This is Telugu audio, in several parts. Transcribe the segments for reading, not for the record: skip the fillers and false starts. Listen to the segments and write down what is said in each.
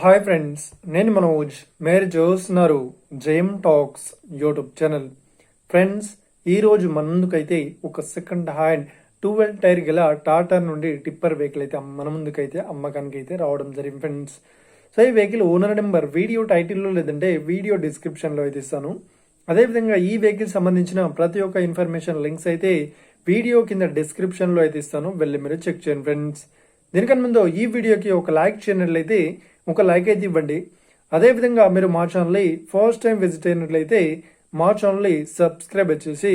హాయ్ ఫ్రెండ్స్, నేను మనోజ్. మీరు చూస్తున్నారు JM talks YouTube channel. Friends, ఈరోజు మన ముందుకైతే ఒక సెకండ్ హ్యాండ్ 12 టైర్ గల టాటా నుండి టిప్పర్ వెహికల్ అయితే మన ముందుకైతే అమ్మకానికి అయితే రావడం జరిగింది ఫ్రెండ్స్. సో ఈ వెహికల్ ఓనర్ నెంబర్ వీడియో టైటిల్లో లేదంటే వీడియో డిస్క్రిప్షన్లో అయితే ఇస్తాను. అదేవిధంగా ఈ వెహికల్ సంబంధించిన ప్రతి ఒక్క ఇన్ఫర్మేషన్ లింక్స్ అయితే వీడియో కింద డిస్క్రిప్షన్లో అయితే ఇస్తాను, వెళ్ళి మీరు చెక్ చేయండి ఫ్రెండ్స్. దీనికన్నా ముందు ఈ వీడియోకి ఒక లైక్ చేయనట్లయితే ఒక లైక్ అయితే ఇవ్వండి. అదేవిధంగా మీరు మా ఛానల్ని ఫస్ట్ టైం విజిట్ అయినట్లయితే మా ఛానల్ని సబ్స్క్రైబ్ చేసి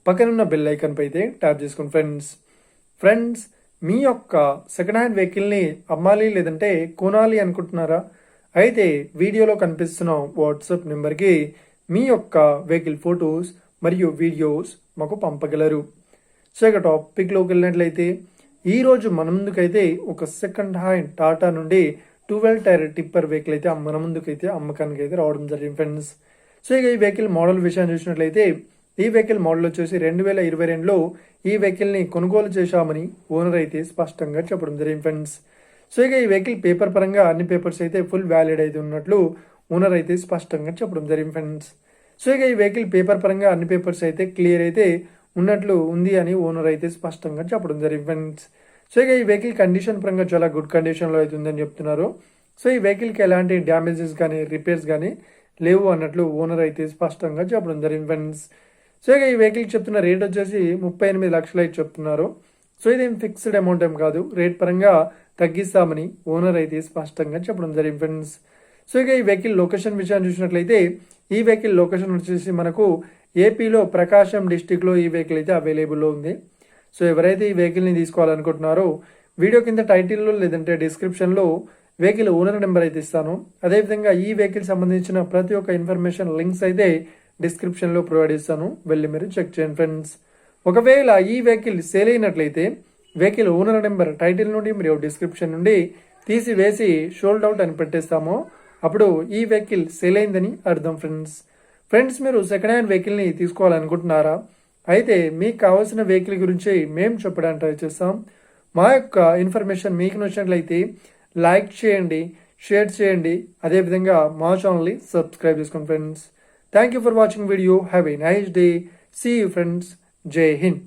పక్కనున్న బెల్ ఐకాన్ పై అయితే ట్యాప్ చేసుకోండి ఫ్రెండ్స్. మీ యొక్క సెకండ్ హ్యాండ్ వెహికల్ని అమ్మాలి లేదంటే కొనాలి అనుకుంటున్నారా? అయితే వీడియోలో కనిపిస్తున్న వాట్సాప్ నెంబర్కి మీ యొక్క వెహికల్ ఫొటోస్ మరియు వీడియోస్ మాకు పంపగలరు. సో ఇక టాపిక్లోకి వెళ్ళినట్లయితే ఈరోజు మన ముందుకైతే ఒక సెకండ్ హ్యాండ్ టాటా నుండి 12 టైర్ టిప్పర్ వెహికల్ అయితే మన ముందుకైతే అమ్మకానికి అయితే రావడం జరిగింది ఫ్రెండ్స్. సో ఇక ఈ వెహికల్ మోడల్ విషయాన్ని చూసినట్లయితే ఈ వెహికల్ మోడల్ వచ్చేసి 2022లో ఈ వెహికల్ని కొనుగోలు చేశామని ఓనర్ అయితే స్పష్టంగా చెప్పడం జరిగింది ఫ్రెండ్స్. సో ఇక ఈ వెహికల్ పేపర్ పరంగా అన్ని పేపర్స్ అయితే ఫుల్ వ్యాలిడ్ అయితే ఉన్నట్లు ఓనర్ అయితే స్పష్టంగా చెప్పడం జరిగింది ఫ్రెండ్స్. సో ఇక ఈ వెహికల్ పేపర్ పరంగా అన్ని పేపర్స్ అయితే క్లియర్ అయితే ఉన్నట్లు ఉంది అని ఓనర్ అయితే స్పష్టంగా చెప్పడం జరిగింది ఫ్రెండ్స్. సో ఇక ఈ వెహికల్ కండిషన్ పరంగా చాలా గుడ్ కండిషన్లో అయితే ఉందని చెప్తున్నారు. సో ఈ వెహికల్కి ఎలాంటి డ్యామేజెస్ కానీ రిపేర్స్ కానీ లేవు అన్నట్లు ఓనర్ అయితే స్పష్టంగా చెప్పడం జరిగింది ఫ్రెండ్స్. సో ఇక ఈ వెహికల్కి చెప్తున్న రేట్ వచ్చేసి 38 లక్షలు అయితే చెప్తున్నారు. సో ఇదేం ఫిక్స్డ్ అమౌంట్ ఏం కాదు, రేట్ పరంగా తగ్గిస్తామని ఓనర్ అయితే స్పష్టంగా చెప్పడం జరిగింది ఫ్రెండ్స్. సో ఇక ఈ వెహికల్ లొకేషన్ విషయాన్ని చూసినట్లయితే ఈ వెహికల్ లొకేషన్ వచ్చేసి మనకు ఏపీలో ప్రకాశం డిస్టిక్లో ఈ వెహికల్ అయితే అవైలబుల్లో ఉంది. సో ఎవరైతే ఈ వెహికల్ని తీసుకోవాలనుకుంటున్నారో వీడియో కింద టైటిల్లో లేదంటే డిస్క్రిప్షన్లో వెహికల్ ఓనర్ నెంబర్ అయితే ఇస్తాను. అదేవిధంగా ఈ వెహికల్ సంబంధించిన ప్రతి ఒక్క ఇన్ఫర్మేషన్ లింక్స్ అయితే డిస్క్రిప్షన్లో ప్రొవైడ్ చేస్తాను, వెళ్ళి మీరు చెక్ చేయండి ఫ్రెండ్స్. ఒకవేళ ఈ వెహికల్ సేల్ అయినట్లయితే వెహికల్ ఓనర్ నెంబర్ టైటిల్ నుండి మరియు డిస్క్రిప్షన్ నుండి తీసివేసి షోల్డ్ అవుట్ అని పెట్టేస్తాము, అప్పుడు ఈ వెహికల్ సేల్ అయిందని అర్థం ఫ్రెండ్స్. మీరు సెకండ్ హ్యాండ్ వెహికల్ని తీసుకోవాలనుకుంటున్నారా? అయితే మీకు కావాల్సిన వెహికల్ గురించి మేము చెప్పడానికి ట్రై చేస్తాం. మా యొక్క ఇన్ఫర్మేషన్ మీకు నచ్చినట్లయితే లైక్ చేయండి, షేర్ చేయండి, అదేవిధంగా మా ఛానల్ని సబ్స్క్రైబ్ చేసుకోండి friends. Thank you for watching video. Have a nice day. See you friends. Jai Hind.